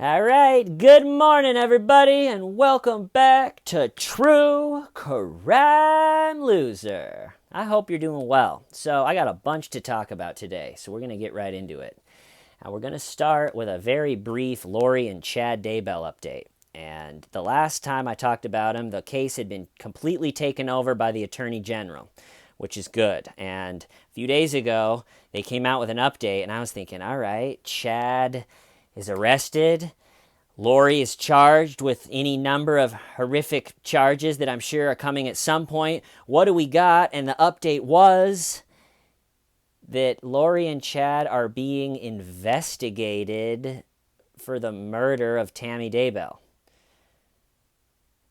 All right, good morning, everybody, and welcome back to True Crime Loser. I hope you're doing well. So, I got a bunch to talk about today, so we're going to get right into it. And we're going to start with a very brief Laurie and Chad Daybell update. And the last time I talked about him, the case had been completely taken over by the Attorney General, which is good. And a few days ago, they came out with an update, and I was thinking, all right, Chad is arrested. Laurie is charged with any number of horrific charges that I'm sure are coming at some point. What do we got? And the update was that Laurie and Chad are being investigated for the murder of Tammy Daybell.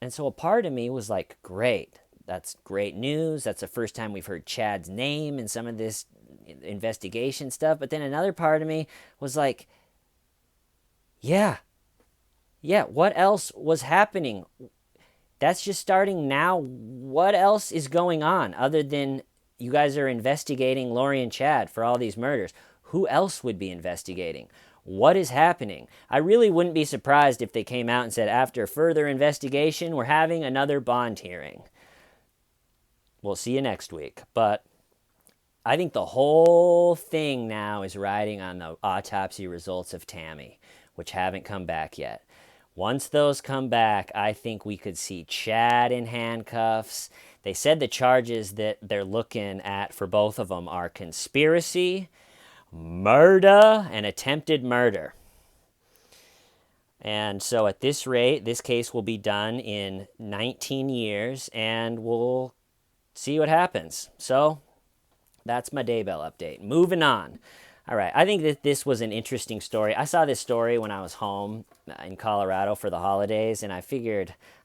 And so a part of me was like, great. That's great news. That's the first time we've heard Chad's name in some of this investigation stuff. But then another part of me was like, yeah, what else was happening? That's just starting now. What else is going on other than you guys are investigating Laurie and Chad for all these murders? Who else would be investigating? What is happening? I really wouldn't be surprised if they came out and said, after further investigation, we're having another bond hearing. We'll see you next week. But I think the whole thing now is riding on the autopsy results of Tammy, which haven't come back yet. Once those come back, I think we could see Chad in handcuffs. They said the charges that they're looking at for both of them are conspiracy, murder, and attempted murder. And so at this rate, this case will be done in 19 years, and we'll see what happens. So that's my Daybell update. Moving on. All right, I think that this was an interesting story. I saw this story when I was home in Colorado for the holidays, and I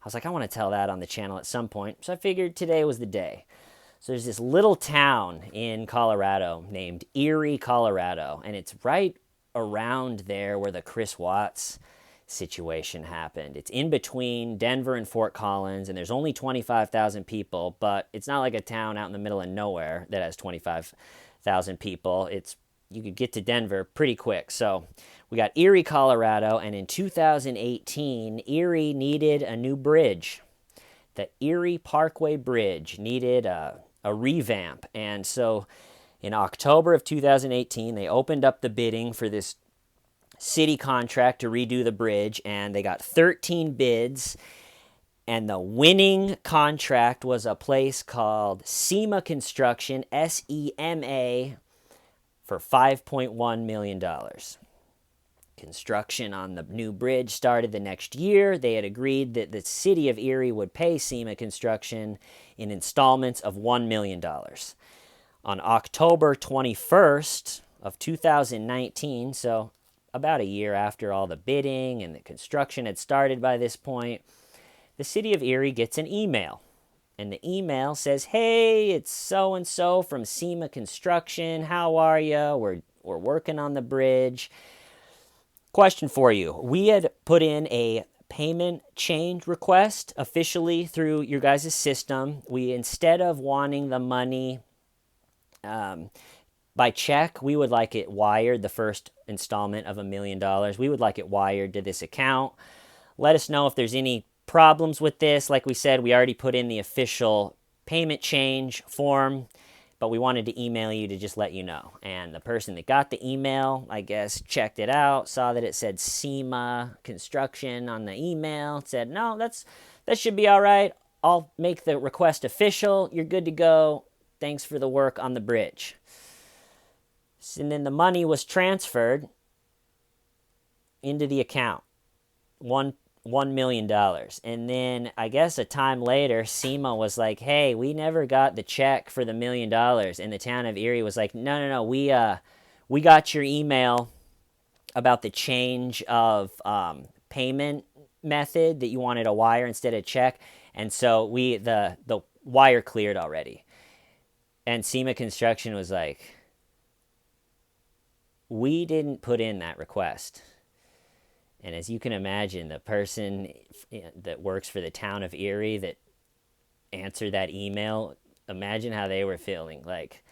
was like, I want to tell that on the channel at some point. So I figured today was the day. So there's this little town in Colorado named Erie, Colorado, and it's right around there where the Chris Watts situation happened. It's in between Denver and Fort Collins, and there's only 25,000 people, but it's not like a town out in the middle of nowhere that has 25,000 people. You could get to Denver pretty quick. So we got Erie, Colorado, and in 2018, Erie needed a new bridge. The Erie Parkway Bridge needed a revamp. And so in October of 2018, they opened up the bidding for this city contract to redo the bridge, and they got 13 bids. And the winning contract was a place called SEMA Construction, SEMA, for $5.1 million. Construction on the new bridge started the next year. They had agreed that the city of Erie would pay SEMA Construction in installments of $1 million. On October 21st of 2019, so about a year after all the bidding and the construction had started by this point, the city of Erie gets an email. And the email says, hey, it's so-and-so from SEMA Construction. How are you? We're working on the bridge. Question for you. We had put in a payment change request officially through your guys' system. We, instead of wanting the money by check, we would like it wired, the first installment of $1 million. We would like it wired to this account. Let us know if there's any problems with this. Like we said, we already put in the official payment change form, but we wanted to email you to just let you know. And the person that got the email, I guess, checked it out, saw that it said SEMA Construction on the email, said, no, that should be all right. I'll make the request official. You're good to go. Thanks for the work on the bridge. And then the money was transferred into the account. $1 million. And then I guess a time later, SEMA was like, hey, we never got the check for the $1 million. And the town of Erie was like, no, we got your email about the change of payment method that you wanted a wire instead of check. And so the wire cleared already. And SEMA Construction was like, we didn't put in that request. And as you can imagine, the person that works for the town of Erie that answered that email, imagine how they were feeling. Like,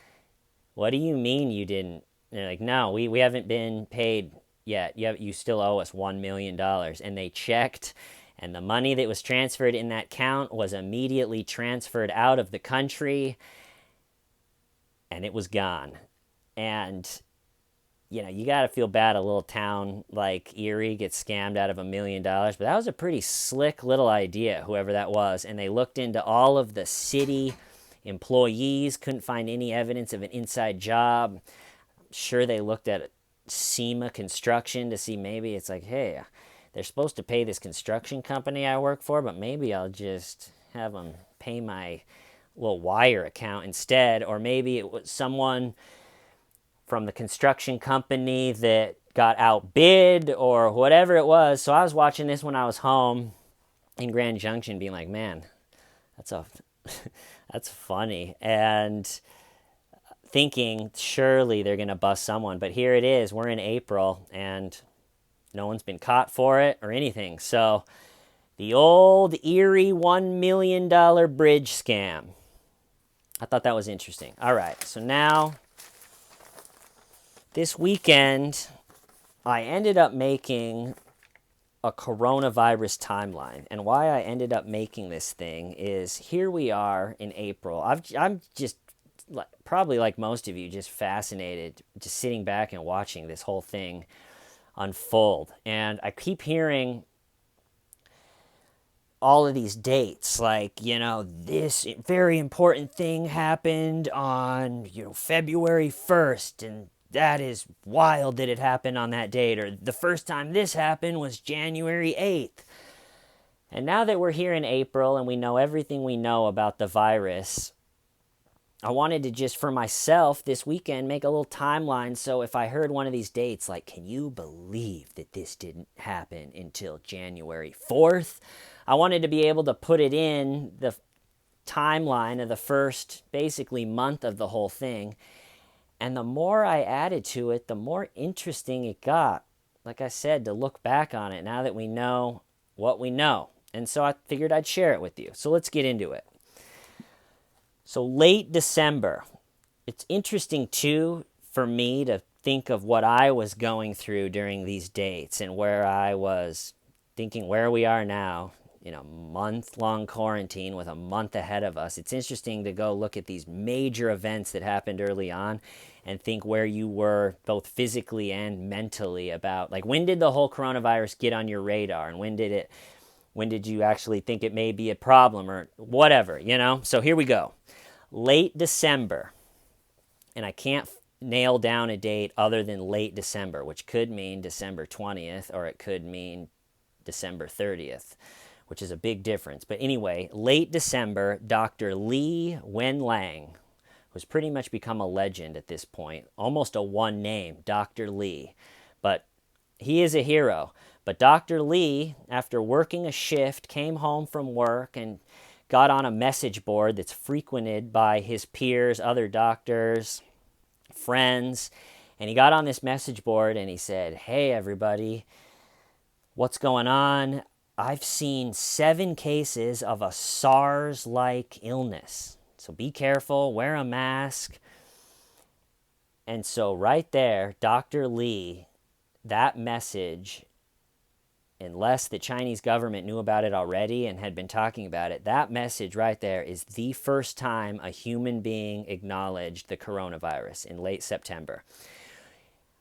what do you mean you didn't? And they're like, no, we haven't been paid yet. You still owe us $1 million. And they checked, and the money that was transferred in that account was immediately transferred out of the country, and it was gone. And you got to feel bad a little town like Erie gets scammed out of $1 million. But that was a pretty slick little idea, whoever that was. And they looked into all of the city employees, couldn't find any evidence of an inside job. I'm sure they looked at SEMA construction to see maybe it's like, hey, they're supposed to pay this construction company I work for, but maybe I'll just have them pay my little wire account instead. Or maybe it was someone from the construction company that got outbid or whatever it was. So I was watching this when I was home in Grand Junction being like, man, that's funny. And thinking surely they're going to bust someone. But here it is. We're in April and no one's been caught for it or anything. So the old Erie $1 million bridge scam. I thought that was interesting. All right. So now, this weekend, I ended up making a coronavirus timeline. And why I ended up making this thing is here we are in April. I'm just, probably like most of you, just fascinated, just sitting back and watching this whole thing unfold. And I keep hearing all of these dates, like, this very important thing happened on, February 1st, and that is wild that it happened on that date. Or the first time this happened was January 8th. And now that we're here in April and we know everything we know about the virus, I wanted to just, for myself, this weekend, make a little timeline. So if I heard one of these dates, like, can you believe that this didn't happen until January 4th? I wanted to be able to put it in the timeline of the first, basically, month of the whole thing. And the more I added to it, the more interesting it got. Like I said, to look back on it now that we know what we know. And so I figured I'd share it with you. So let's get into it. So late December. It's interesting, too, for me to think of what I was going through during these dates and where I was thinking where we are now. Month-long quarantine with a month ahead of us. It's interesting to go look at these major events that happened early on and think where you were both physically and mentally about, like, when did the whole coronavirus get on your radar, and when did you actually think it may be a problem or whatever, So here we go. Late December, and I can't nail down a date other than late December, which could mean December 20th or it could mean December 30th. Which is a big difference. But anyway, late December, Dr. Li Wenlang, who's pretty much become a legend at this point, almost a one name, Dr. Li. But he is a hero. But Dr. Li, after working a shift, came home from work and got on a message board that's frequented by his peers, other doctors, friends. And he got on this message board and he said, hey, everybody, what's going on? I've seen 7 cases of a SARS-like illness. So be careful, wear a mask. And so right there, Dr. Li, that message, unless the Chinese government knew about it already and had been talking about it, that message right there is the first time a human being acknowledged the coronavirus in late September.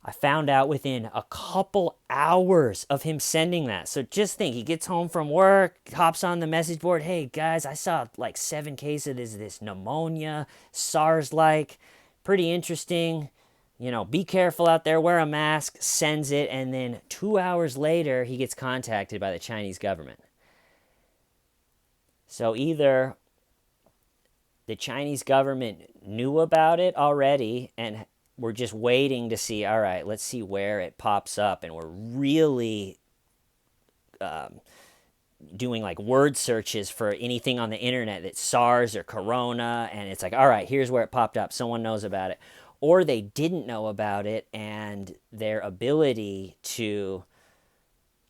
I found out within a couple hours of him sending that. So just think, he gets home from work, hops on the message board. Hey, guys, I saw like 7 cases of this pneumonia, SARS-like. Pretty interesting. Be careful out there, wear a mask, sends it. And then 2 hours later, he gets contacted by the Chinese government. So either the Chinese government knew about it already and we're just waiting to see, all right, let's see where it pops up. And we're really doing like word searches for anything on the internet that's SARS or Corona. And it's like, all right, here's where it popped up. Someone knows about it. Or they didn't know about it and their ability to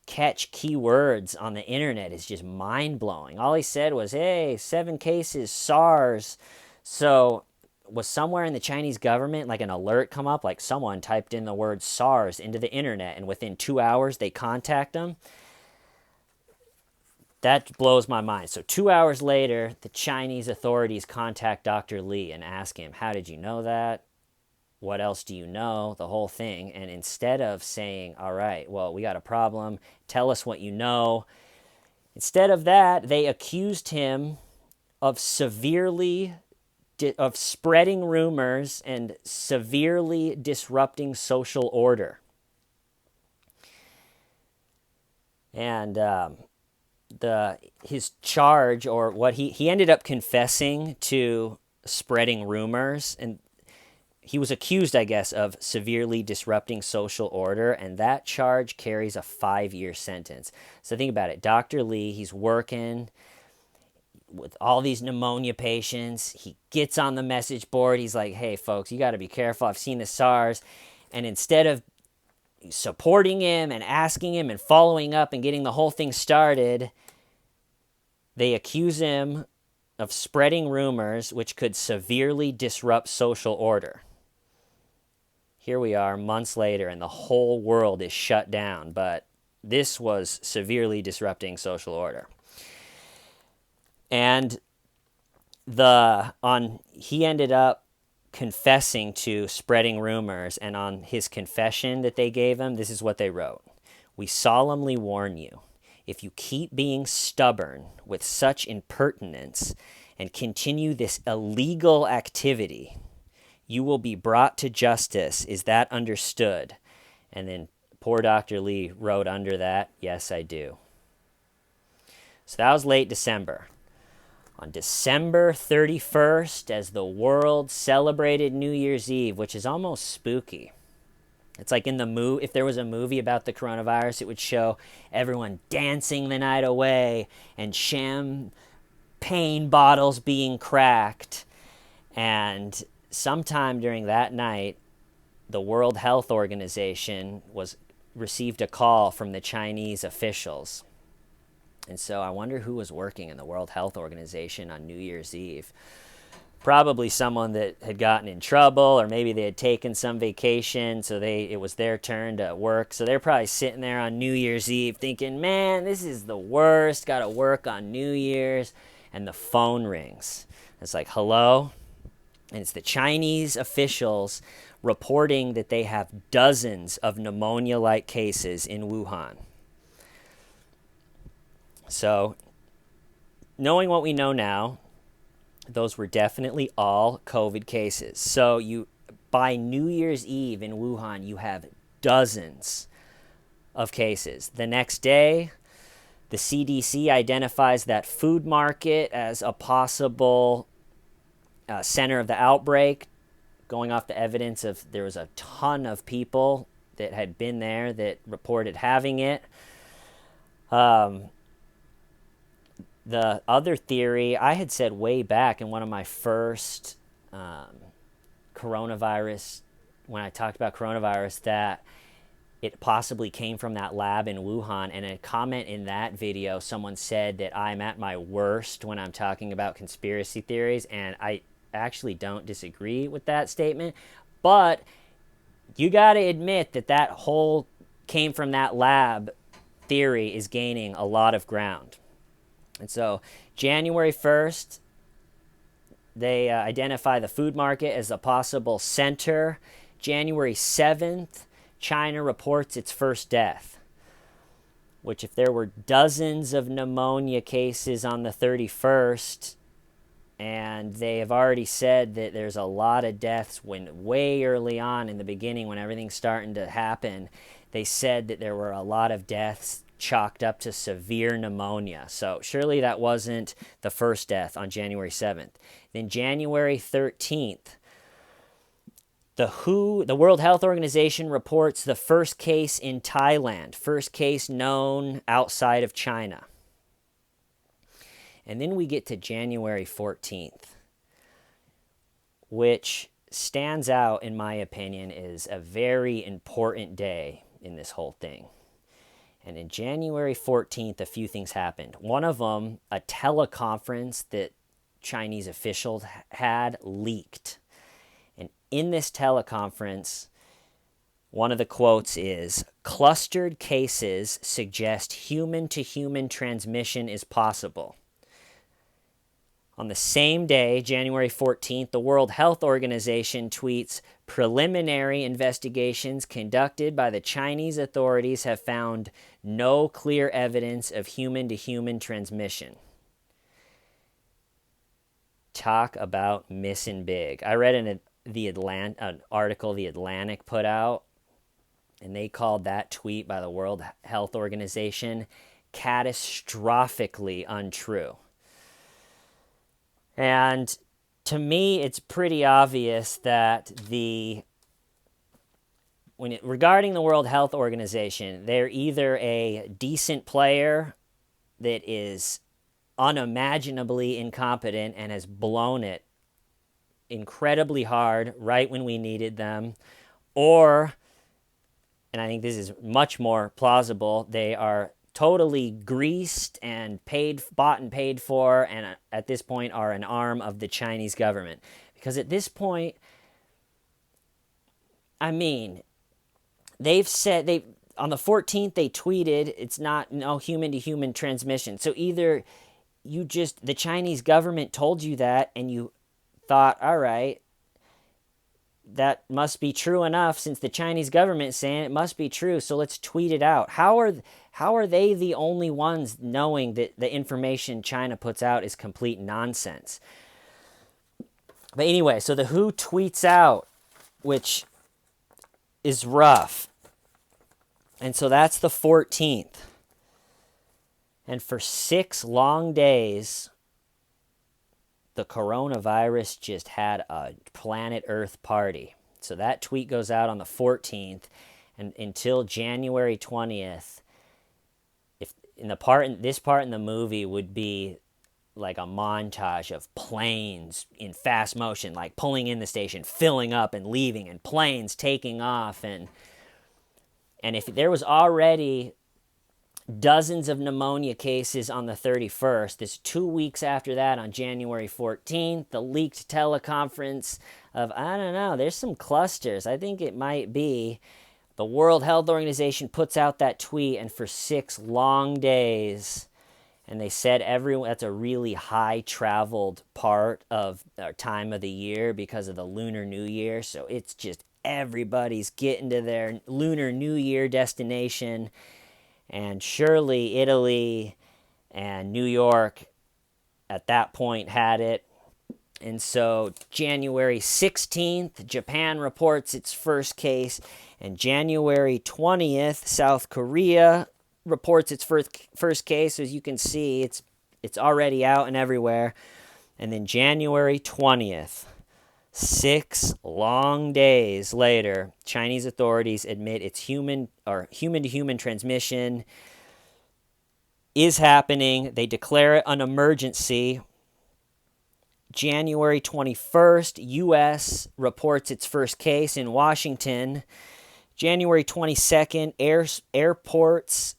catch keywords on the internet is just mind-blowing. All he said was, hey, 7 cases, SARS. So was somewhere in the Chinese government like an alert come up, like someone typed in the word SARS into the internet and within 2 hours they contact them? That blows my mind. So 2 hours later, the Chinese authorities contact Dr. Li and ask him, how did you know that? What else do you know? The whole thing. And instead of saying, all right, well, we got a problem, tell us what you know, instead of that, they accused him of spreading rumors and severely disrupting social order. And his charge, or what he ended up confessing to spreading rumors, and he was accused, I guess, of severely disrupting social order, and that charge carries a 5-year sentence. So think about it. Dr. Li, he's working with all these pneumonia patients. He gets on the message board. He's like, hey, folks, you got to be careful. I've seen the SARS. And instead of supporting him and asking him and following up and getting the whole thing started, they accuse him of spreading rumors which could severely disrupt social order. Here we are months later and the whole world is shut down, but this was severely disrupting social order. And he ended up confessing to spreading rumors, and on his confession that they gave him, this is what they wrote. We solemnly warn you, if you keep being stubborn with such impertinence and continue this illegal activity, you will be brought to justice. Is that understood? And then poor Dr. Li wrote under that, yes, I do. So that was late December. On December 31st, as the world celebrated New Year's Eve, which is almost spooky. It's like in the movie, if there was a movie about the coronavirus, it would show everyone dancing the night away and champagne bottles being cracked. And sometime during that night, the World Health Organization received a call from the Chinese officials. And so I wonder who was working in the World Health Organization on New Year's Eve. Probably someone that had gotten in trouble, or maybe they had taken some vacation, so it was their turn to work. So they're probably sitting there on New Year's Eve thinking, man, this is the worst, got to work on New Year's. And the phone rings. It's like, hello? And it's the Chinese officials reporting that they have dozens of pneumonia-like cases in Wuhan. So, knowing what we know now, those were definitely all COVID cases. So by New Year's Eve in Wuhan, you have dozens of cases. The next day, the CDC identifies that food market as a possible center of the outbreak, going off the evidence of there was a ton of people that had been there that reported having it. The other theory, I had said way back in one of my first coronavirus, when I talked about coronavirus, that it possibly came from that lab in Wuhan. And a comment in that video, someone said that I'm at my worst when I'm talking about conspiracy theories. And I actually don't disagree with that statement. But you got to admit that whole came from that lab theory is gaining a lot of ground. And so January 1st, they identify the food market as a possible center. January 7th, China reports its first death, which if there were dozens of pneumonia cases on the 31st, and they have already said that there's a lot of deaths way early on in the beginning when everything's starting to happen, they said that there were a lot of deaths chalked up to severe pneumonia. So surely that wasn't the first death on January 7th. Then January 13th, the World Health Organization reports the first case in Thailand, first case known outside of China. And then we get to January 14th, which stands out, in my opinion, is a very important day in this whole thing. And in January 14th, a few things happened. One of them, a teleconference that Chinese officials had leaked. in this teleconference, one of the quotes is, "Clustered cases suggest human-to-human transmission is possible." On the same day, January 14th, the World Health Organization tweets, "Preliminary investigations conducted by the Chinese authorities have found no clear evidence of human-to-human transmission." Talk about missing big. I read an article The Atlantic put out, and they called that tweet by the World Health Organization catastrophically untrue. And to me, it's pretty obvious that regarding the World Health Organization, they're either a decent player that is unimaginably incompetent and has blown it incredibly hard right when we needed them, or, and I think this is much more plausible, they are totally greased and bought and paid for, and at this point are an arm of the Chinese government. Because at this point, I mean, they've said, on the 14th, they tweeted, it's not no human-to-human transmission. So either the Chinese government told you that, and you thought, all right, that must be true enough since the Chinese government is saying it must be true, so let's tweet it out. How are they the only ones knowing that the information China puts out is complete nonsense? But anyway, so the WHO tweets out, which is rough. And so that's the 14th. And for 6 long days, the coronavirus just had a planet Earth party. So that tweet goes out on the 14th, and until January 20th, this part in the movie would be like a montage of planes in fast motion, like pulling in the station, filling up and leaving, and planes taking off, and if there was already dozens of pneumonia cases on the 31st. This 2 weeks after that, on January 14th, the leaked teleconference of, I don't know, there's some clusters. I think it might be. The World Health Organization puts out that tweet, and for 6 long days, and they said that's a really high-traveled part of our time of the year because of the Lunar New Year. So it's just everybody's getting to their Lunar New Year destination. And surely Italy and New York at that point had it. And so January 16th, Japan reports its first case. And January 20th, South Korea reports its first case. As you can see, it's already out and everywhere. And then January 20th, 6 long days later, Chinese authorities admit it's human-to-human transmission is happening. They declare it an emergency. January 21st, U.S. reports its first case in Washington. January 22nd, airports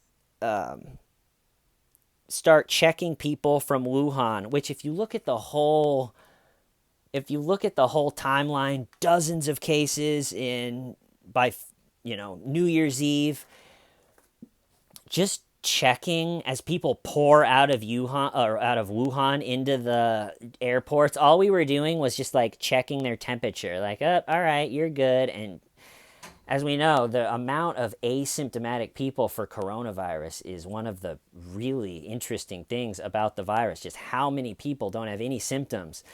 start checking people from Wuhan, which if you look at the whole timeline, dozens of cases by New Year's Eve, just checking as people pour out of Wuhan into the airports. All we were doing was just like checking their temperature, like, oh, all right, you're good. And as we know, the amount of asymptomatic people for coronavirus is one of the really interesting things about the virus, just how many people don't have any symptoms.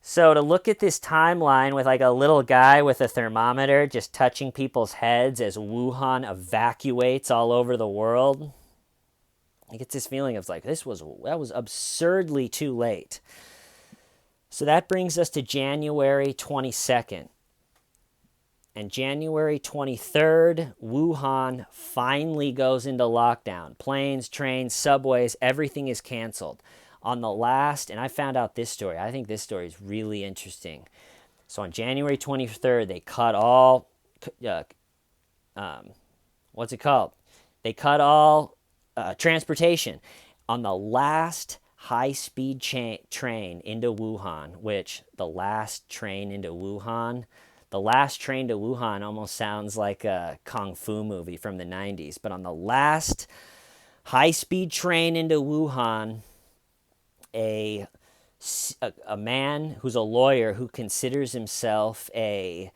So to look at this timeline with like a little guy with a thermometer just touching people's heads as Wuhan evacuates all over the world, it gets this feeling of like, that was absurdly too late. So that brings us to January 22nd. And January 23rd, Wuhan finally goes into lockdown. Planes, trains, subways, everything is canceled. On the last, and I found out this story. I think this story is really interesting. So on January 23rd, they cut all, They cut all transportation. On the last high-speed train into Wuhan, which the last train to Wuhan almost sounds like a kung fu movie from the 90s. But on the last high-speed train into Wuhan, a man who's a lawyer who considers himself a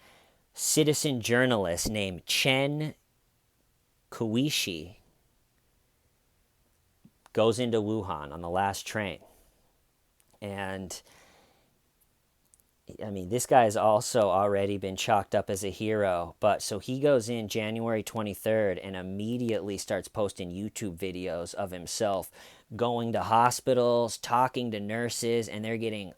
citizen journalist named Chen Kuishi goes into Wuhan on the last train. And I mean, this guy has also already been chalked up as a hero, but so he goes in January 23rd and immediately starts posting YouTube videos of himself going to hospitals, talking to nurses, and they're getting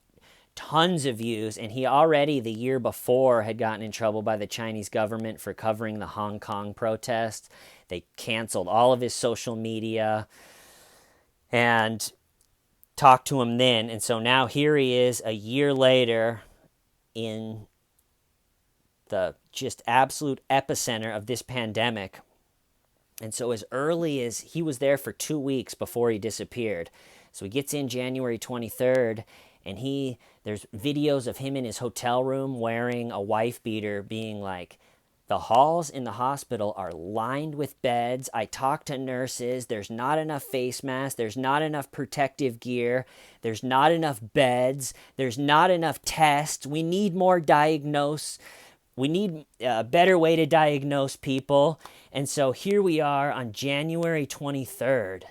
tons of views. And he already the year before had gotten in trouble by the Chinese government for covering the Hong Kong protests. They canceled all of his social media and talked to him then. And so now here he is a year later in the just absolute epicenter of this pandemic. And so as early as he was there for 2 weeks before he disappeared. So he gets in January 23rd, and there's videos of him in his hotel room wearing a wife beater being like, the halls in the hospital are lined with beds. I talked to nurses. There's not enough face masks. There's not enough protective gear. There's not enough beds. There's not enough tests. We need more diagnose. We need a better way to diagnose people. And so here we are on January 23rd,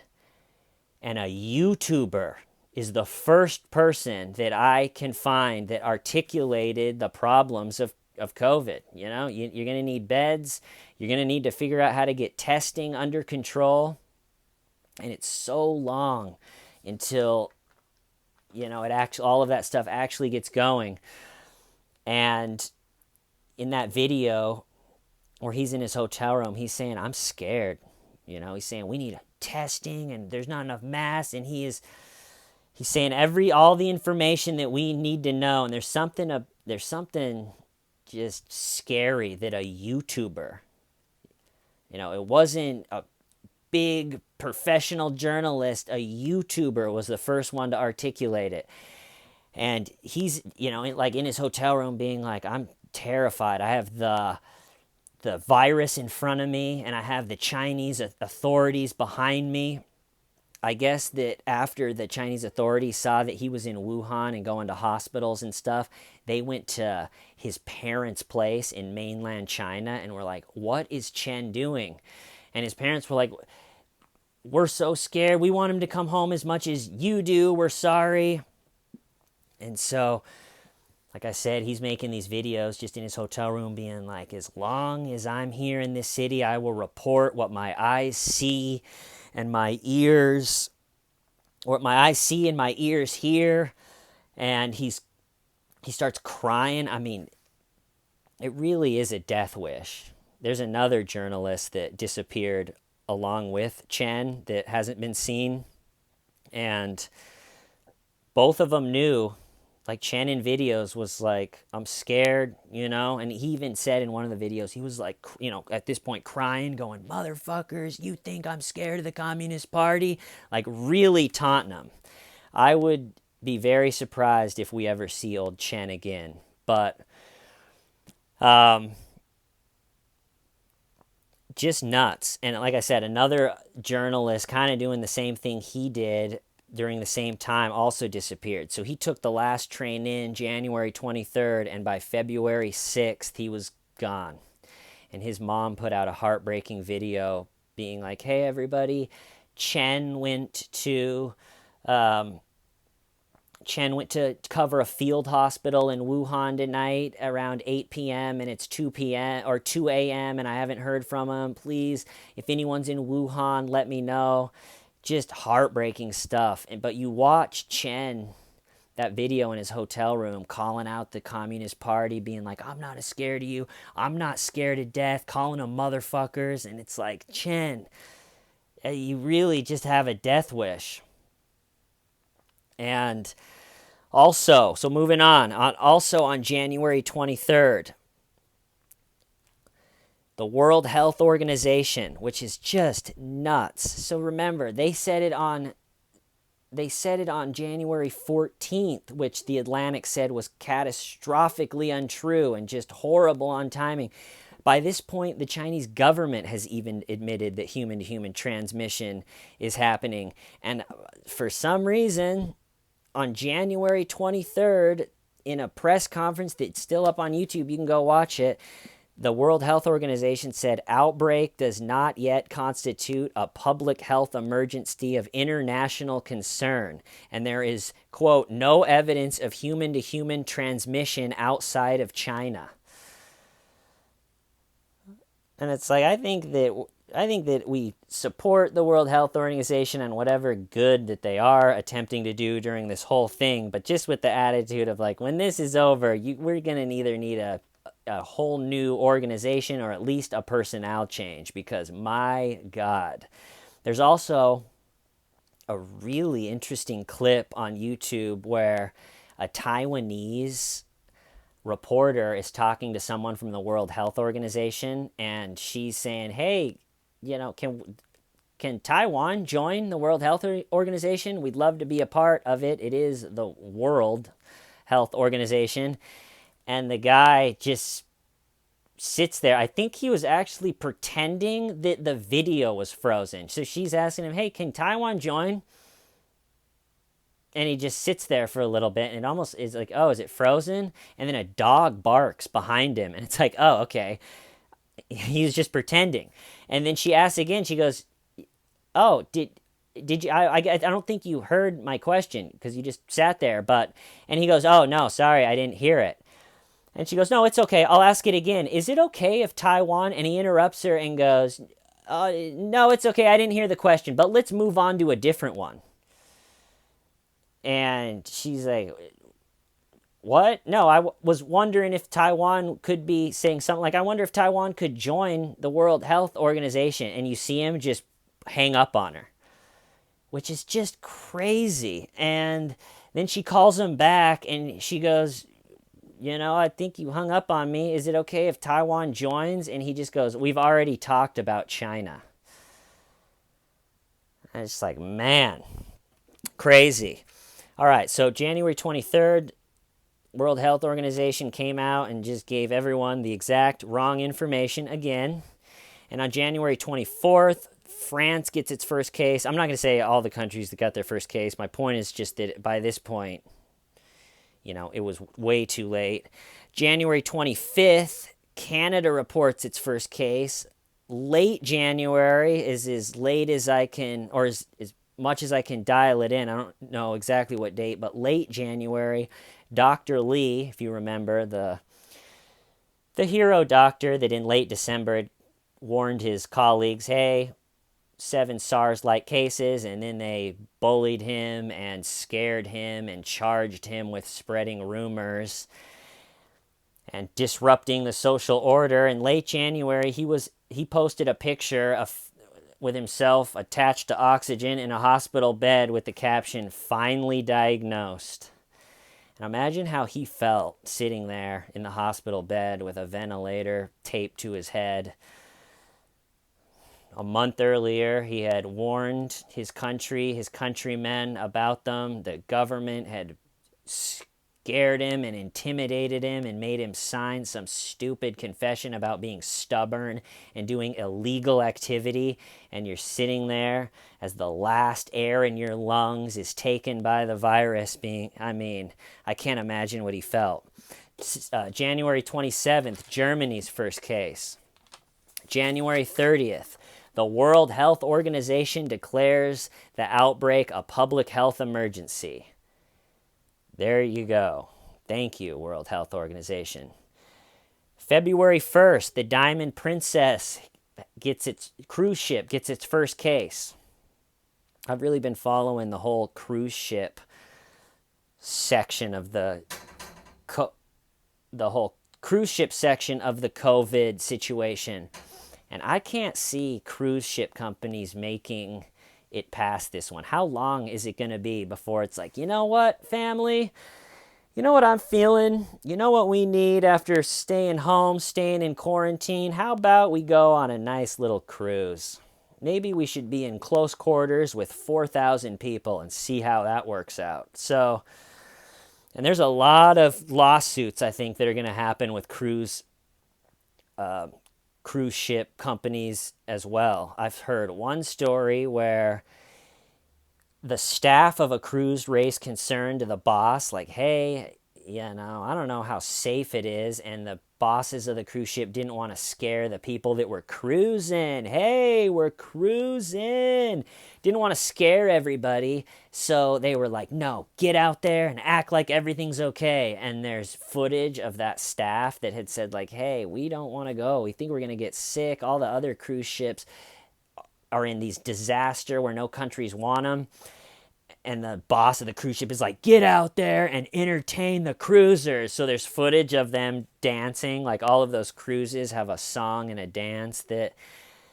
and a YouTuber is the first person that I can find that articulated the problems of COVID. You know, you're going to need beds. You're going to need to figure out how to get testing under control. And it's so long until, all of that stuff actually gets going. And in that video where he's in his hotel room, he's saying, I'm scared. He's saying we need testing and there's not enough masks. And he's saying all the information that we need to know. And there's something just scary that a YouTuber, it wasn't a big professional journalist, a YouTuber was the first one to articulate it. And he's, in his hotel room being like, I'm terrified. I have the virus in front of me and I have the Chinese authorities behind me. I guess that after the Chinese authorities saw that he was in Wuhan and going to hospitals and stuff, they went to his parents' place in mainland China and were like, what is Chen doing? And his parents were like, we're so scared. We want him to come home as much as you do. We're sorry. And so, like I said, he's making these videos just in his hotel room being like, as long as I'm here in this city, I will report what my eyes see and my ears, or what my eyes see and my ears hear. And he starts crying. I mean, it really is a death wish. There's another journalist that disappeared along with Chen that hasn't been seen. And both of them knew, like Chen in videos was like, I'm scared, and he even said in one of the videos, he was like, at this point crying, going, motherfuckers, you think I'm scared of the Communist Party? Like really taunting them. I would be very surprised if we ever see old Chen again. But just nuts. And like I said, another journalist kind of doing the same thing he did during the same time also disappeared. So he took the last train in January 23rd, and by February 6th, he was gone. And his mom put out a heartbreaking video being like, hey, everybody, Chen went to cover a field hospital in Wuhan tonight around 8 p.m. and it's 2 p.m. or 2 a.m. and I haven't heard from him. Please, if anyone's in Wuhan, let me know. Just heartbreaking stuff. But you watch Chen, that video in his hotel room, calling out the Communist Party, being like, I'm not as scared of you. I'm not scared of death, calling them motherfuckers. And it's like, Chen, you really just have a death wish. And also, so moving on, also on January 23rd, the World Health Organization, which is just nuts. So remember, they said it on they said it on January 14th, which the Atlantic said was catastrophically untrue and just horrible on timing. By this point, the Chinese government has even admitted that human-to-human transmission is happening. And for some reason, on January 23rd, in a press conference that's still up on YouTube, you can go watch it, the World Health Organization said outbreak does not yet constitute a public health emergency of international concern. And there is, quote, no evidence of human-to-human transmission outside of China. And it's like, I think that we support the World Health Organization and whatever good that they are attempting to do during this whole thing, but just with the attitude of like, when this is over, we're going to either need a whole new organization or at least a personnel change, because my God. There's also a really interesting clip on YouTube where a Taiwanese reporter is talking to someone from the World Health Organization, and she's saying, hey, can Taiwan join the World Health Organization? We'd love to be a part of it. It is the World Health Organization. And the guy just sits there. I think he was actually pretending that the video was frozen. So she's asking him, hey, can Taiwan join? And he just sits there for a little bit, and it almost is like, oh, is it frozen? And then a dog barks behind him, and it's like, oh, okay. He's just pretending. And then she asks again, she goes, oh, did you, I don't think you heard my question, because you just sat there, and he goes, oh, no, sorry, I didn't hear it. And she goes, no, it's okay, I'll ask it again. Is it okay if Taiwan, and he interrupts her and goes, no, it's okay, I didn't hear the question, but let's move on to a different one. And she's like, what? No, I was wondering if Taiwan could be saying something like, I wonder if Taiwan could join the World Health Organization. And you see him just hang up on her, which is just crazy. And then she calls him back and she goes, I think you hung up on me. Is it okay if Taiwan joins? And he just goes, we've already talked about China. And it's like, man, crazy. All right, so January 23rd, World Health Organization came out and just gave everyone the exact wrong information again. And on January 24th, France gets its first case. I'm not going to say all the countries that got their first case. My point is just that by this point, it was way too late. January 25th, Canada reports its first case. Late January is as late as I can, or as much as I can dial it in. I don't know exactly what date, but late January, Dr. Lee, if you remember, the hero doctor that in late December warned his colleagues, hey, 7 SARS-like cases, and then they bullied him and scared him and charged him with spreading rumors and disrupting the social order. In late January, he posted a picture with himself attached to oxygen in a hospital bed with the caption, finally diagnosed. And imagine how he felt sitting there in the hospital bed with a ventilator taped to his head. A month earlier, he had warned his country, his countrymen about them. The government had scared him and intimidated him and made him sign some stupid confession about being stubborn and doing illegal activity. And you're sitting there as the last air in your lungs is taken by the virus. I can't imagine what he felt. January 27th, Germany's first case. January 30th, the World Health Organization declares the outbreak a public health emergency. There you go. Thank you, World Health Organization. February 1st, the Diamond Princess cruise ship gets its first case. I've really been following the whole cruise ship section of the whole cruise ship section of the COVID situation. And I can't see cruise ship companies making it past this one. How long is it going to be before it's like, you know what, family? You know what I'm feeling? You know what we need after staying home, staying in quarantine? How about we go on a nice little cruise? maybe we should be in close quarters with 4,000 people and see how that works out. So, and there's a lot of lawsuits, I think, that are going to happen with cruise ship companies as well. I've heard one story where the staff of a cruise race concerned to the boss, like, hey, I don't know how safe it is. And the bosses of the cruise ship didn't want to scare the people that were cruising. Hey, we're cruising. Didn't want to scare everybody. So they were like, no, get out there and act like everything's okay. And there's footage of that staff that had said, like, hey, we don't want to go. We think we're going to get sick. All the other cruise ships are in these disaster where no countries want them. And the boss of the cruise ship is like, get out there and entertain the cruisers. So there's footage of them dancing. Like, all of those cruises have a song and a dance that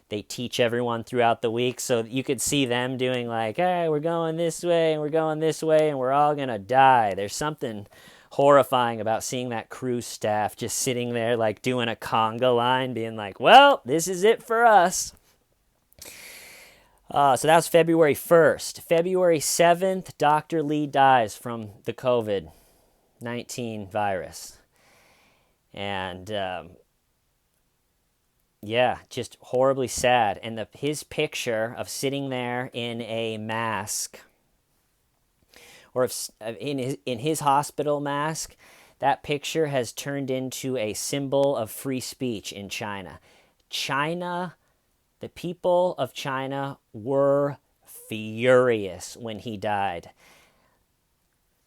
they teach everyone throughout the week. So you could see them doing like, hey, we're going this way and we're going this way and we're all going to die. There's something horrifying about seeing that cruise staff just sitting there like doing a conga line, being like, well, this is it for us. So that was February 1st. February 7th, Dr. Lee dies from the COVID-19 virus. And just horribly sad. And his picture of sitting there in a mask, or in his hospital mask, that picture has turned into a symbol of free speech in China. The people of China were furious when he died.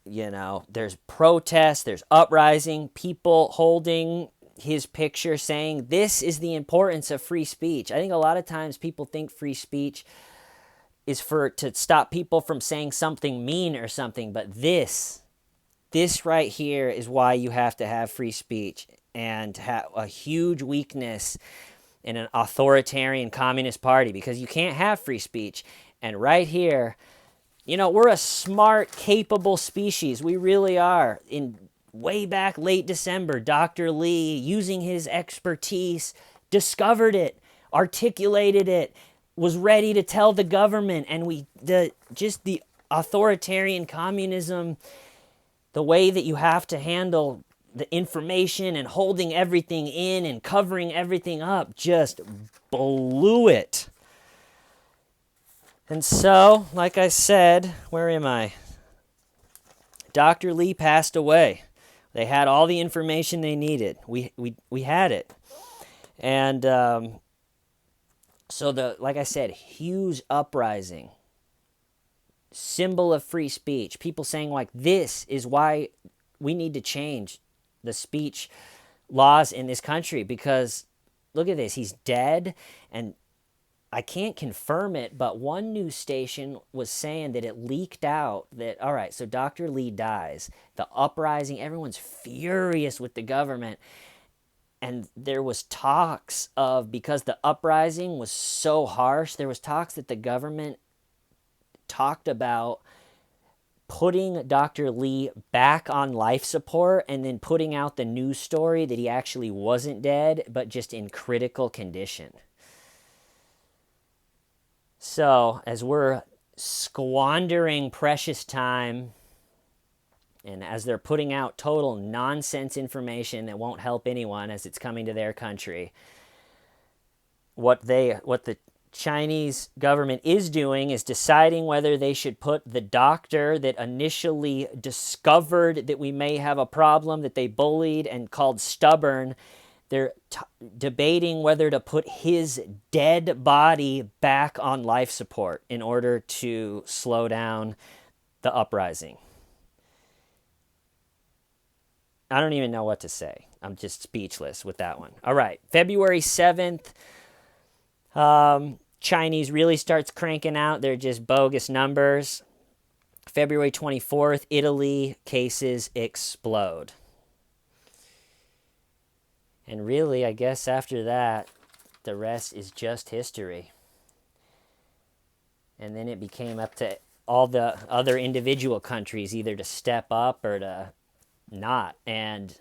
There's protests, there's uprising, people holding his picture saying, this is the importance of free speech. I think a lot of times people think free speech is to stop people from saying something mean or something, but this right here is why you have to have free speech, and have a huge weakness in an authoritarian communist party, because you can't have free speech. And right here, we're a smart, capable species. We really are. In way back late December, Dr. Lee, using his expertise, discovered it, articulated it, was ready to tell the government. And the authoritarian communism, the way that you have to handle the information and holding everything in and covering everything up, just blew it. And so, like I said, where am I? Dr. Lee passed away. They had all the information they needed. We had it. And like I said, huge uprising. Symbol of free speech. People saying, like, this is why we need to change the speech laws in this country, because look at this, he's dead. And I can't confirm it, but one news station was saying that it leaked out that, all right, so Dr. Lee dies, the uprising, everyone's furious with the government. And there was talks of, because the uprising was so harsh, there was talks that the government talked about putting Dr. Lee back on life support and then putting out the news story that he actually wasn't dead, but just in critical condition. So, as we're squandering precious time, and as they're putting out total nonsense information that won't help anyone as it's coming to their country, what the Chinese government is doing is deciding whether they should put the doctor that initially discovered that we may have a problem, that they bullied and called stubborn. They're debating whether to put his dead body back on life support in order to slow down the uprising. I don't even know what to say. I'm just speechless with that one. All right, February 7th. Chinese really starts cranking out. They're just bogus numbers. February 24th, Italy, cases explode. And really, I guess after that, the rest is just history. And then it became up to all the other individual countries either to step up or to not. And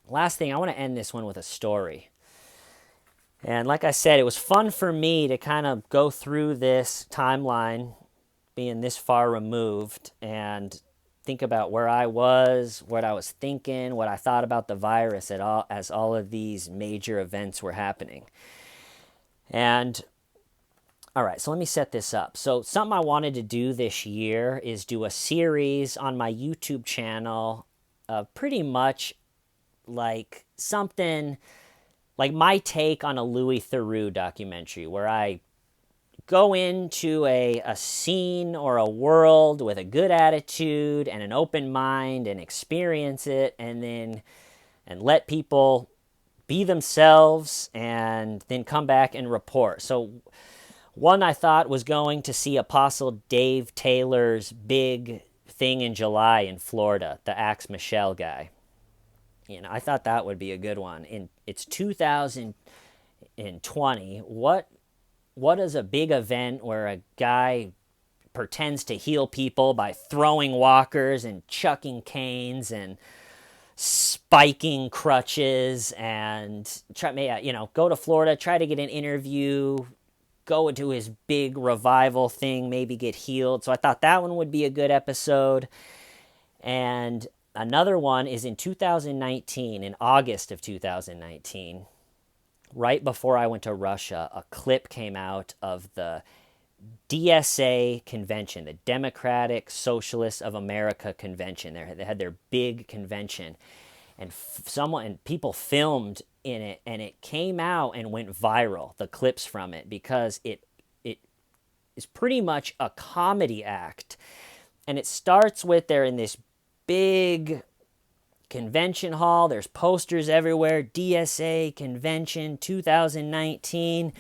last thing, I want to end this one with a story. And like I said, it was fun for me to kind of go through this timeline, being this far removed, and think about where I was, what I was thinking, what I thought about the virus at all as all of these major events were happening. And all right, so let me set this up. So something I wanted to do this year is do a series on my YouTube channel, pretty much like something like my take on a Louis Theroux documentary, where I go into a scene or a world with a good attitude and an open mind and experience it, and let people be themselves and then come back and report. So one I thought was going to see Apostle Dave Taylor's big thing in July in Florida, the Axe Michelle guy. I thought that would be a good one. It's 2020. What is a big event where a guy pretends to heal people by throwing walkers and chucking canes and spiking crutches and go to Florida, try to get an interview, go into his big revival thing, maybe get healed. So I thought that one would be a good episode. And another one is in 2019, in August of 2019, right before I went to Russia, a clip came out of the DSA convention, the Democratic Socialists of America convention. They had their big convention, and people filmed in it, and it came out and went viral, the clips from it, because it is pretty much a comedy act. And it starts with they're in this big convention hall. There's posters everywhere. DSA convention 2019.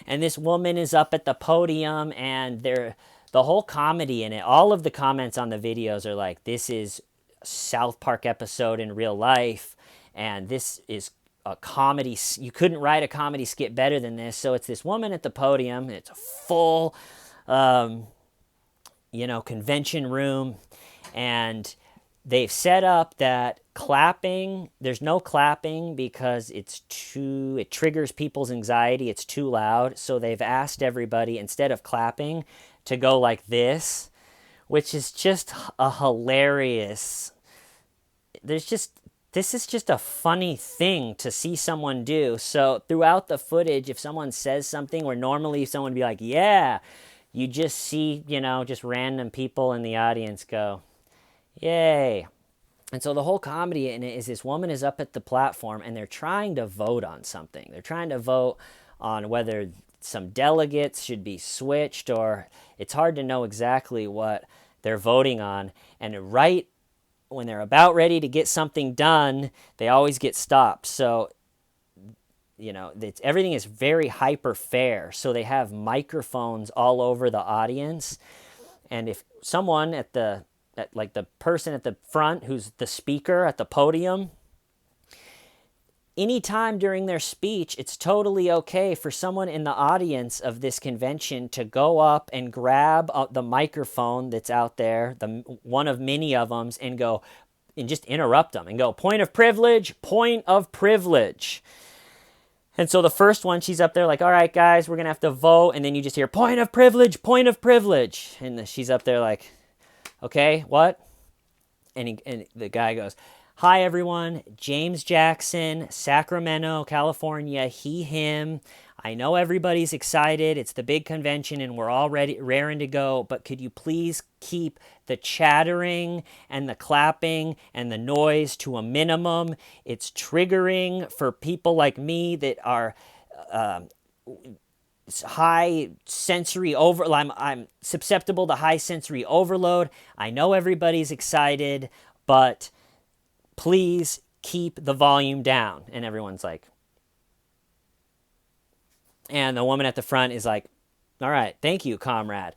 And this woman is up at the podium, and the whole comedy in it, all of the comments on the videos are like, this is a South Park episode in real life, and this is a comedy. You couldn't write a comedy skit better than this. So it's this woman at the podium. It's a full, convention room, and they've set up that there's no clapping because it triggers people's anxiety. It's too loud. So they've asked everybody, instead of clapping, to go like this, which is just a hilarious. This is just a funny thing to see someone do. So throughout the footage, if someone says something where normally someone would be like, yeah, you just see, just random people in the audience go, yay. And so the whole comedy in it is this woman is up at the platform, and they're trying to vote on something. They're trying to vote on whether some delegates should be switched, or it's hard to know exactly what they're voting on. And right when they're about ready to get something done, they always get stopped. So, everything is very hyper fair. So they have microphones all over the audience. And if someone like the person at the front who's the speaker at the podium, anytime during their speech, it's totally okay for someone in the audience of this convention to go up and grab the microphone that's out there, one of many of them, and go and just interrupt them and go, point of privilege, point of privilege. And so the first one, she's up there like, all right, guys, we're going to have to vote. And then you just hear, point of privilege, point of privilege. And she's up there like, okay, what? And the guy goes, hi, everyone. James Jackson, Sacramento, California, he, him. I know everybody's excited. It's the big convention, and we're all raring to go. But could you please keep the chattering and the clapping and the noise to a minimum? It's triggering for people like me that are high sensory I'm susceptible to high sensory overload. I know everybody's excited, but please keep the volume down. And everyone's like, and the woman at the front is like, all right, thank you, comrade.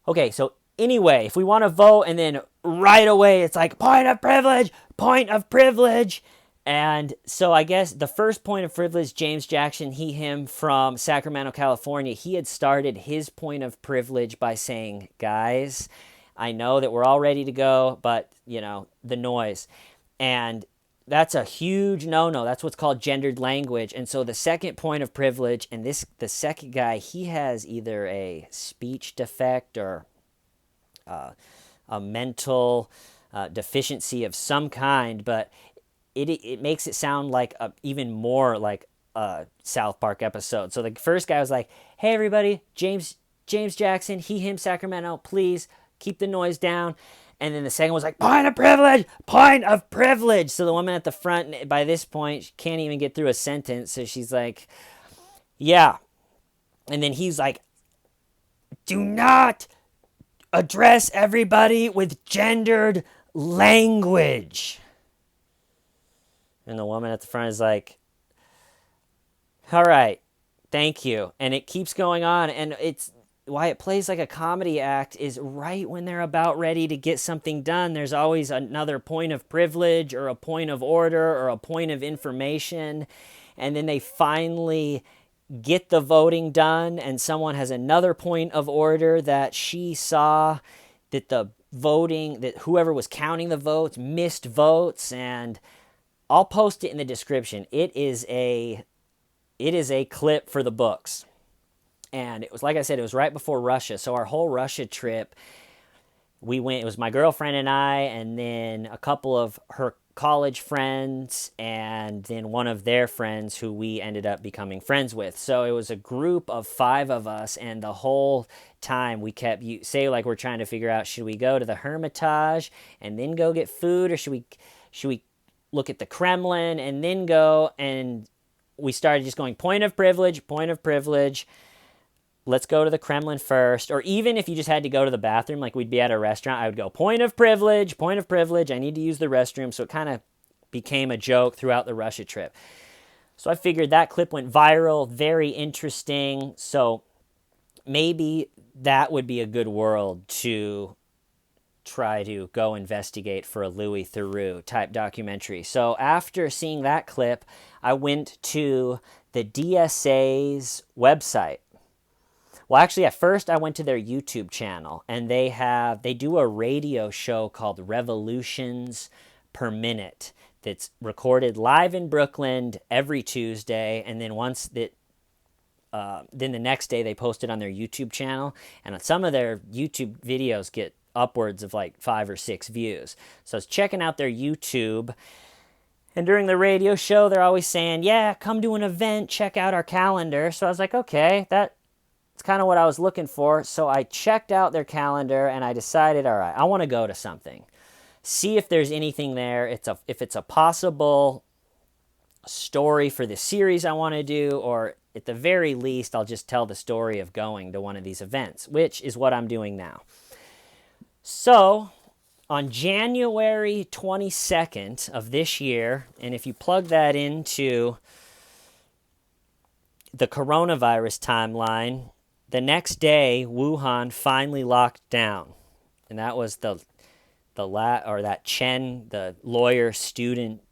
Okay, so anyway, if we want to vote, and then right away it's like, point of privilege, point of privilege. And so I guess the first point of privilege, James Jackson, he, him, from Sacramento, California, he had started his point of privilege by saying, guys, I know that we're all ready to go, but, the noise. And that's a huge no-no. That's what's called gendered language. And so the second point of privilege, and the second guy, he has either a speech defect or a mental deficiency of some kind, but it makes it sound like even more like a South Park episode. So the first guy was like, "Hey everybody, James Jackson, he him Sacramento, please keep the noise down." And then the second was like, "Point of privilege, point of privilege." So the woman at the front, by this point, she can't even get through a sentence. So she's like, "Yeah." And then he's like, "Do not address everybody with gendered language." And the woman at the front is like, "All right, thank you." And it keeps going on. And it's why it plays like a comedy act is right when they're about ready to get something done, there's always another point of privilege or a point of order or a point of information. And then they finally get the voting done, and someone has another point of order that she saw that the voting, that whoever was counting the votes missed votes. And I'll post it in the description. It is a clip for the books. And it was, like I said, it was right before Russia. So our whole Russia trip, we went, it was my girlfriend and I, and then a couple of her college friends, and then one of their friends who we ended up becoming friends with. So it was a group of 5 of us, and the whole time we kept, say like we're trying to figure out, should we go to the Hermitage and then go get food, or should we look at the Kremlin and then go? And we started just going point of privilege, point of privilege. Let's go to the Kremlin first. Or even if you just had to go to the bathroom, like we'd be at a restaurant, I would go point of privilege, I need to use the restroom. So it kind of became a joke throughout the Russia trip. So I figured that clip went viral, very interesting. So maybe that would be a good world to try to go investigate for a Louis Theroux type documentary. So after seeing that clip, I went to the DSA's website. Well, actually, at first I went to their YouTube channel, and they do a radio show called Revolutions Per Minute that's recorded live in Brooklyn every Tuesday, and then then the next day they post it on their YouTube channel, and some of their YouTube videos get upwards of like 5 or 6 views. So I was checking out their YouTube, and during the radio show, they're always saying, "Yeah, come to an event, check out our calendar." So I was like, okay, that's kind of what I was looking for. So I checked out their calendar, and I decided, all right, I want to go to something. See if there's anything there. If it's a possible story for the series I want to do, or at the very least, I'll just tell the story of going to one of these events, which is what I'm doing now. So on January 22nd of this year, and if you plug that into the coronavirus timeline, the next day, Wuhan finally locked down. And that was that Chen, the lawyer, student,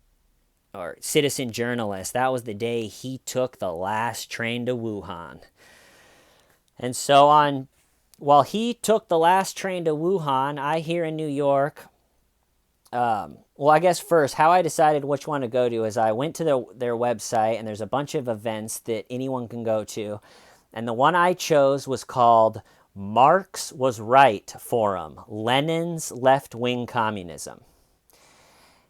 or citizen journalist, that was the day he took the last train to Wuhan. And so while he took the last train to Wuhan, I here in New York, well, I guess first, how I decided which one to go to is I went to their website, and there's a bunch of events that anyone can go to. And the one I chose was called Marx Was Right Forum, Lenin's Left-Wing Communism.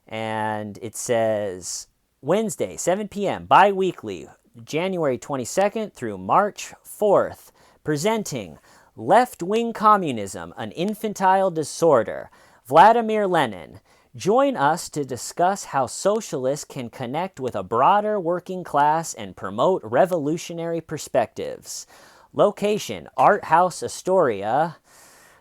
And it says, Wednesday, 7 p.m., bi-weekly, January 22nd through March 4th, presenting Left-Wing Communism, an Infantile Disorder, Vladimir Lenin. Join us to discuss how socialists can connect with a broader working class and promote revolutionary perspectives. Location, Art House Astoria,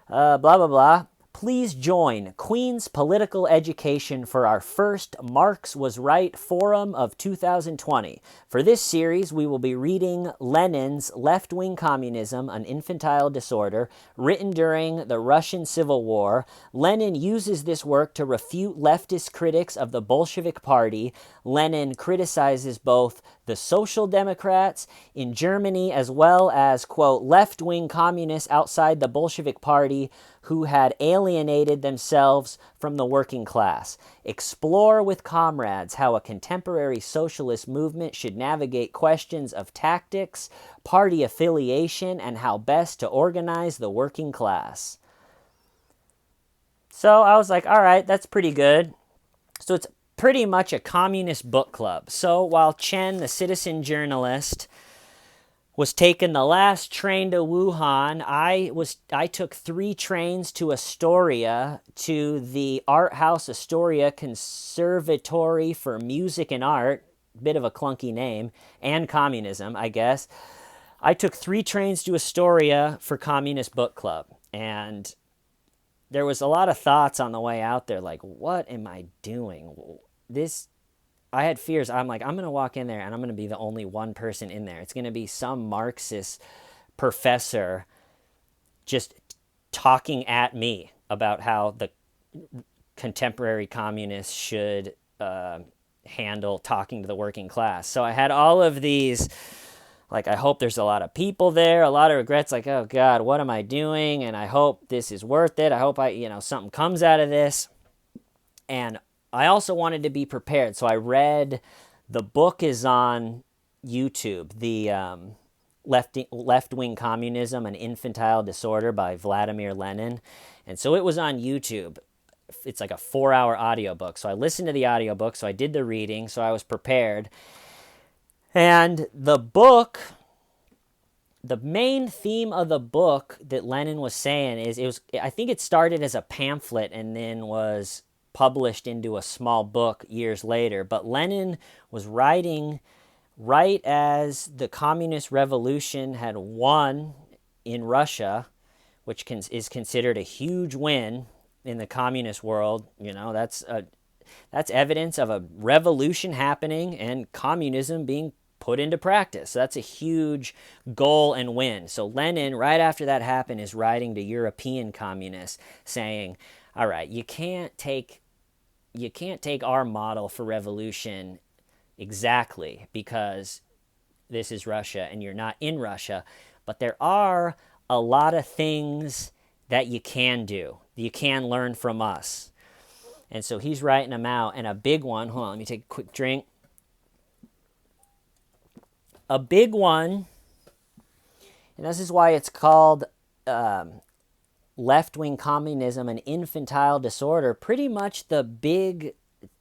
blah, blah, blah. Please join Queen's Political Education for our first Marx Was Right Forum of 2020. For this series, we will be reading Lenin's Left-Wing Communism, an Infantile Disorder, written during the Russian Civil War. Lenin uses this work to refute leftist critics of the Bolshevik Party. Lenin criticizes both the Social Democrats in Germany as well as, quote, left-wing communists outside the Bolshevik Party who had alienated alienated themselves from the working class. Explore with comrades how a contemporary socialist movement should navigate questions of tactics, party affiliation, and how best to organize the working class. So I was like, all right, that's pretty good. So it's pretty much a communist book club. So while Chen, the citizen journalist, was taking the last train to Wuhan, I took 3 trains to Astoria, to the Art House Astoria Conservatory for Music and Art, bit of a clunky name, and communism, I guess. I took 3 trains to Astoria for Communist Book Club, and there was a lot of thoughts on the way out there, like, what am I doing? I had fears. I'm like, I'm going to walk in there and I'm going to be the only one person in there. It's going to be some Marxist professor just talking at me about how the contemporary communists should handle talking to the working class. So I had all of these, like, I hope there's a lot of people there, a lot of regrets, like, oh God, what am I doing? And I hope this is worth it. I hope something comes out of this. And I also wanted to be prepared, so I read, the book is on YouTube, the Left-Wing Communism, An Infantile Disorder by Vladimir Lenin, and so it was on YouTube. It's like a 4-hour audiobook, so I listened to the audiobook, so I did the reading, so I was prepared. And the book, the main theme of the book that Lenin was saying is, I think it started as a pamphlet and then was published into a small book years later, but Lenin was writing right as the communist revolution had won in Russia, which is considered a huge win in the communist world. That's evidence of a revolution happening and communism being put into practice. So that's a huge goal and win. So Lenin, right after that happened, is writing to European communists saying, all right, you can't take our model for revolution exactly because this is Russia and you're not in Russia, but there are a lot of things that you can do. You can learn from us. And so he's writing them out, and a big one, hold on, let me take a quick drink. A big one, and this is why it's called Left-Wing Communism, An Infantile Disorder. Pretty much the big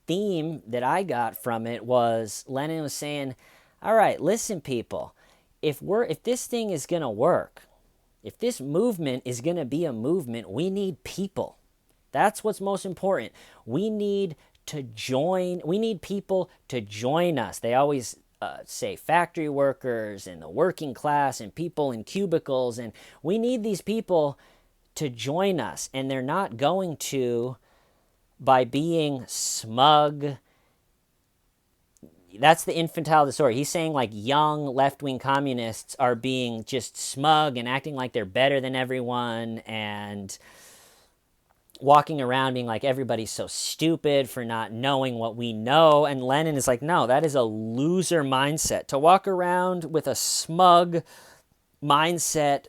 theme that I got from it was Lenin was saying, all right, listen, people, if this thing is going to work, if this movement is going to be a movement, we need people. That's what's most important. We need people to join us. They always say factory workers and the working class and people in cubicles, and we need these people to join us, and they're not going to by being smug. That's the infantile disorder. He's saying like young left-wing communists are being just smug and acting like they're better than everyone and walking around being like everybody's so stupid for not knowing what we know. And Lenin is like, no, that is a loser mindset. To walk around with a smug mindset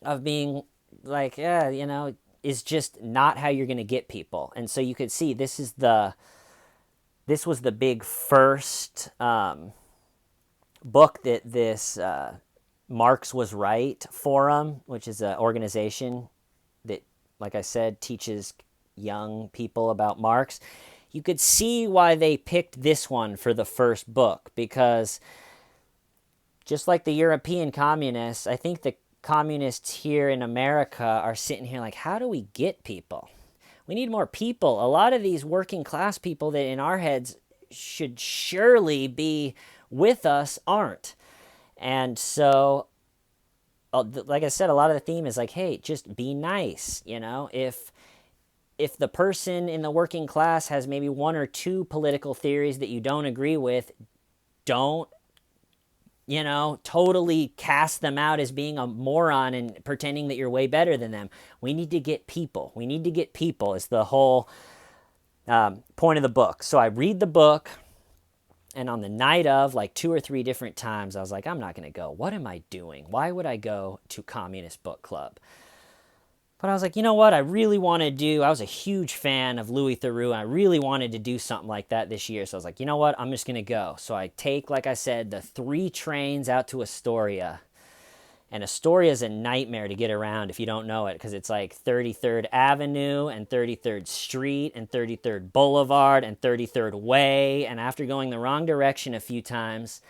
of being like, yeah, is just not how you're going to get people. And so you could see this was the big first book that this Marx Was Right Forum, which is an organization that, like I said, teaches young people about Marx. You could see why they picked this one for the first book, because just like the European communists, I think the communists here in America are sitting here like, how do we get people? We need more people. A lot of these working class people that in our heads should surely be with us aren't. And so, like I said, a lot of the theme is like, hey, just be nice. If the person in the working class has maybe 1 or 2 political theories that you don't agree with, don't totally cast them out as being a moron and pretending that you're way better than them. We need to get people. We need to get people is the whole point of the book. So I read the book, and on the night of, like 2 or 3 different times, I was like, I'm not going to go. What am I doing? Why would I go to Communist Book Club? But I was like, you know what? I really want to do. I was a huge fan of Louis Theroux, and I really wanted to do something like that this year. So I was like, you know what? I'm just going to go. So I take, like I said, the 3 trains out to Astoria. And Astoria is a nightmare to get around if you don't know it, because it's like 33rd Avenue and 33rd Street and 33rd Boulevard and 33rd Way. And after going the wrong direction a few times,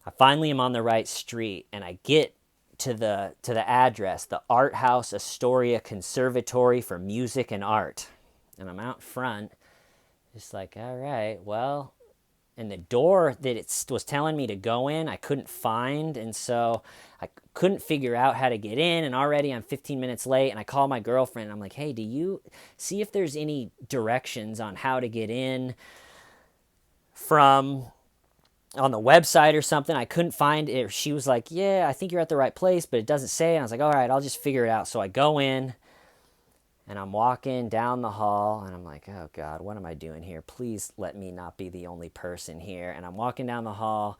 I finally am on the right street, and I get to the address, the Art House Astoria Conservatory for Music and Art. And I'm out front, just like, all right, well, and the door that it was telling me to go in, I couldn't find, and so I couldn't figure out how to get in, and already I'm 15 minutes late, and I call my girlfriend, and I'm like, hey, do you see if there's any directions on how to get in from on the website or something? I couldn't find it. She was like, yeah, I think you're at the right place, but it doesn't say. And I was like, all right, I'll just figure it out. So I go in, and I'm walking down the hall, and I'm like, oh God, what am I doing here? Please let me not be the only person here. And I'm walking down the hall,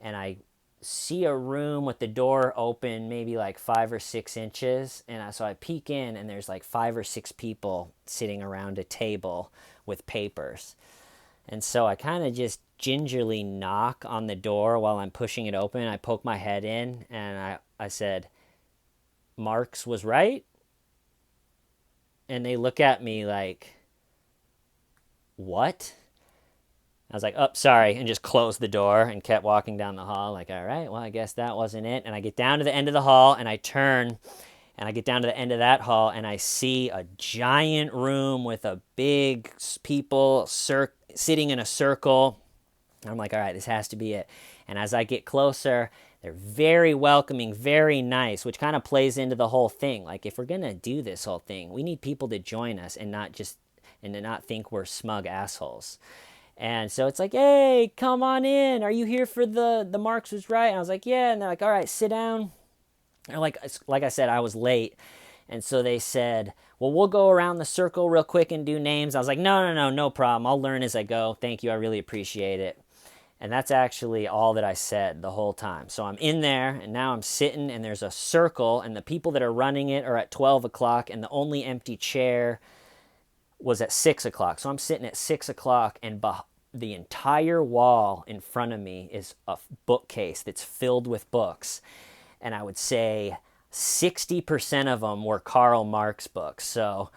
and I see a room with the door open maybe like 5 or 6 inches. And so I peek in, and there's like 5 or 6 people sitting around a table with papers. And so I kind of just gingerly knock on the door while I'm pushing it open. I poke my head in, and I said, Marx was right? And they look at me like, what? I was like, oh, sorry, and just closed the door and kept walking down the hall like, all right, well, I guess that wasn't it. And I get down to the end of the hall, and I turn, and I get down to the end of that hall, and I see a giant room with a big people sitting in a circle. And I'm like, all right, this has to be it. And as I get closer, they're very welcoming, very nice, which kind of plays into the whole thing. Like, if we're going to do this whole thing, we need people to join us and to not think we're smug assholes. And so it's like, hey, come on in. Are you here for the Marx was right? And I was like, yeah. And they're like, all right, sit down. And like I said, I was late. And so they said, well, we'll go around the circle real quick and do names. I was like, no problem. I'll learn as I go. Thank you. I really appreciate it. And that's actually all that I said the whole time. So I'm in there, and now I'm sitting, and there's a circle, and the people that are running it are at 12 o'clock, and the only empty chair was at 6 o'clock. So I'm sitting at 6 o'clock, and the entire wall in front of me is a bookcase that's filled with books. And I would say 60% of them were Karl Marx books. So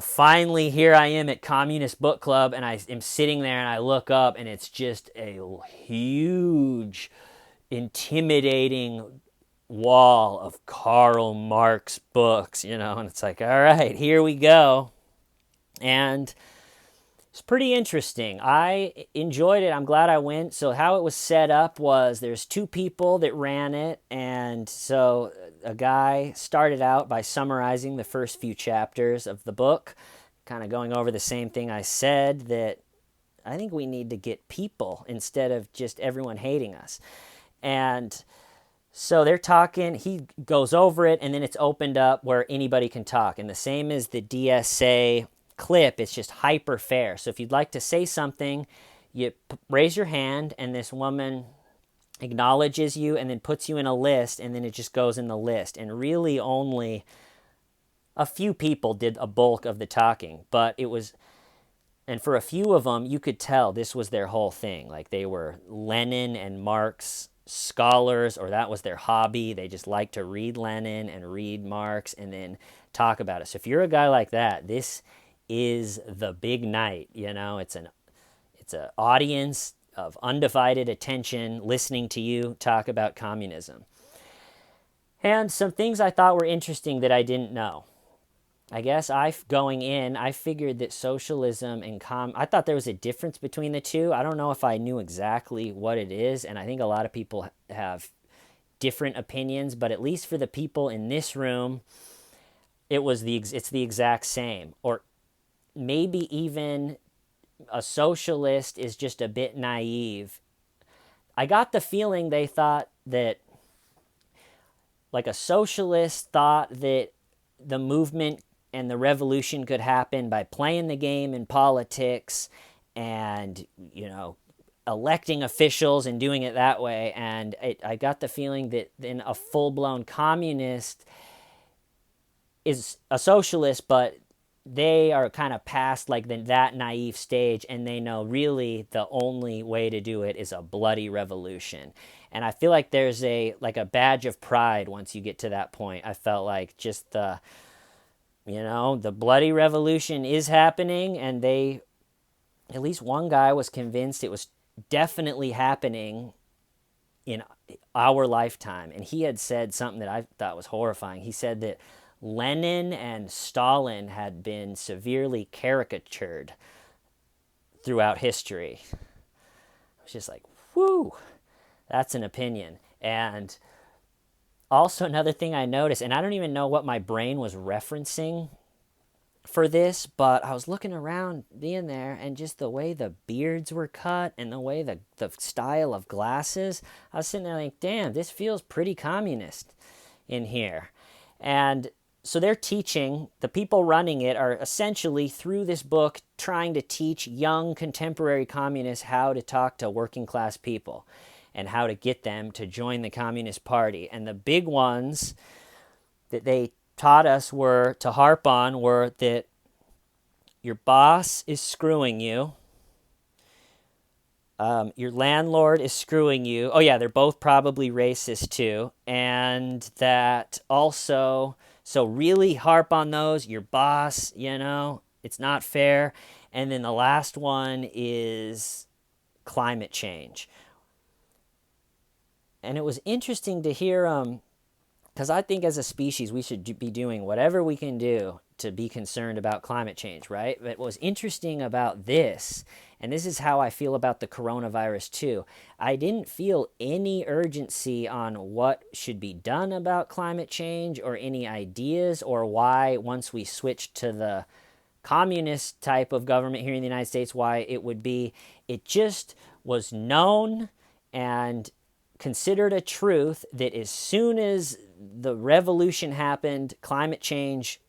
finally here I am at Communist Book Club, and I am sitting there, and I look up, and it's just a huge, intimidating wall of Karl Marx books, and it's like, all right, here we go. And it's pretty interesting. I enjoyed it. I'm glad I went. So how it was set up was there's 2 people that ran it, and so a guy started out by summarizing the first few chapters of the book, kind of going over the same thing I said, that I think we need to get people instead of just everyone hating us. And so they're talking, he goes over it, and then it's opened up where anybody can talk. And the same as the DSA clip, it's just hyper fair. So if you'd like to say something, you raise your hand, and this woman acknowledges you and then puts you in a list, and then it just goes in the list. And really only a few people did a bulk of the talking, but and for a few of them, you could tell this was their whole thing. Like, they were Lenin and Marx scholars, or that was their hobby. They just like to read Lenin and read Marx and then talk about it. So if you're a guy like that, this is the big night. It's an audience of undivided attention listening to you talk about communism. And some things I thought were interesting that I didn't know. I guess going in, I figured that socialism and I thought there was a difference between the two. I don't know if I knew exactly what it is, and I think a lot of people have different opinions, but at least for the people in this room, it's the exact same. Or maybe even a socialist is just a bit naive. I got the feeling they thought that, like, a socialist thought that the movement and the revolution could happen by playing the game in politics and, electing officials and doing it that way. And I got the feeling that then a full-blown communist is a socialist, but they are kind of past like that naive stage, and they know really the only way to do it is a bloody revolution. And I feel like there's a badge of pride once you get to that point. I felt like just the bloody revolution is happening, and they, at least one guy was convinced it was definitely happening in our lifetime. And he had said something that I thought was horrifying. He said that Lenin and Stalin had been severely caricatured throughout history. I was just like, whew, that's an opinion. And also another thing I noticed, and I don't even know what my brain was referencing for this, but I was looking around being there, and just the way the beards were cut and the way the style of glasses, I was sitting there like, damn, this feels pretty communist in here. And so they're teaching, the people running it are essentially, through this book, trying to teach young contemporary communists how to talk to working class people and how to get them to join the Communist Party. And the big ones that they taught us were to harp on were that your boss is screwing you, your landlord is screwing you. Oh yeah, they're both probably racist too. And that also, so really harp on those. Your boss, it's not fair. And then the last one is climate change. And it was interesting to hear because I think as a species we should be doing whatever we can do to be concerned about climate change, right? But what was interesting about this, and this is how I feel about the coronavirus too, I didn't feel any urgency on what should be done about climate change or any ideas, or why once we switched to the communist type of government here in the United States, why it would be. It just was known and considered a truth that as soon as the revolution happened, climate change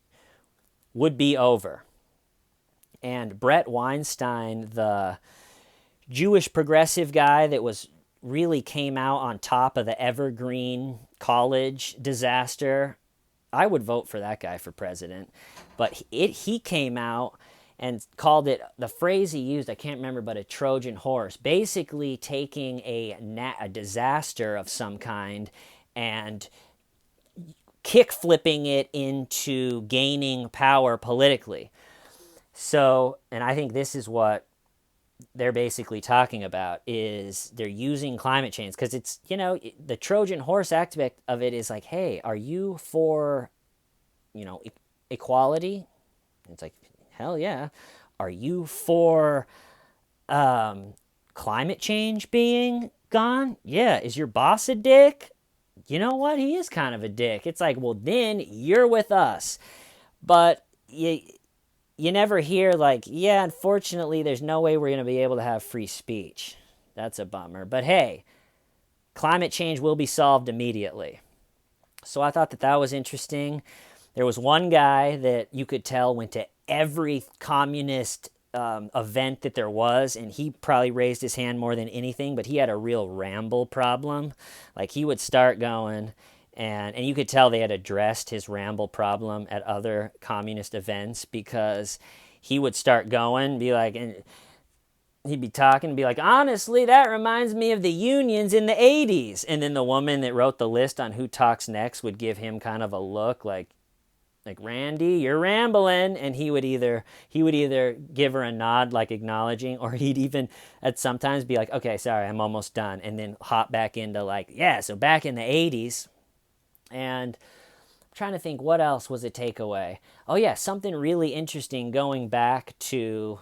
would be over. And Brett Weinstein, the Jewish progressive guy that really came out on top of the Evergreen College disaster, I would vote for that guy for president. But he came out and called it, the phrase he used, I can't remember, but a Trojan horse, basically taking a disaster of some kind and kick-flipping it into gaining power politically. So, and I think this is what they're basically talking about, is they're using climate change, because it's, the Trojan horse aspect of it is like, hey, are you for, equality? It's like, hell yeah. Are you for climate change being gone? Yeah. Is your boss a dick? You know what? He is kind of a dick. It's like, well, then you're with us. But you never hear like, yeah, unfortunately, there's no way we're going to be able to have free speech. That's a bummer. But hey, climate change will be solved immediately. So I thought that was interesting. There was one guy that you could tell went to every communist event that there was, and he probably raised his hand more than anything, but he had a real ramble problem. Like, he would start going, and you could tell they had addressed his ramble problem at other communist events, because he would start going, be like, and he'd be talking and be like, honestly, that reminds me of the unions in the 80s. And then the woman that wrote the list on who talks next would give him kind of a look like, Randy, you're rambling. And he would either give her a nod, like acknowledging, or he'd even at sometimes be like, okay, sorry, I'm almost done. And then hop back into like, yeah, so back in the 80s. And I'm trying to think, what else was a takeaway? Oh yeah, something really interesting, going back to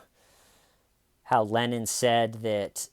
how Lenin said that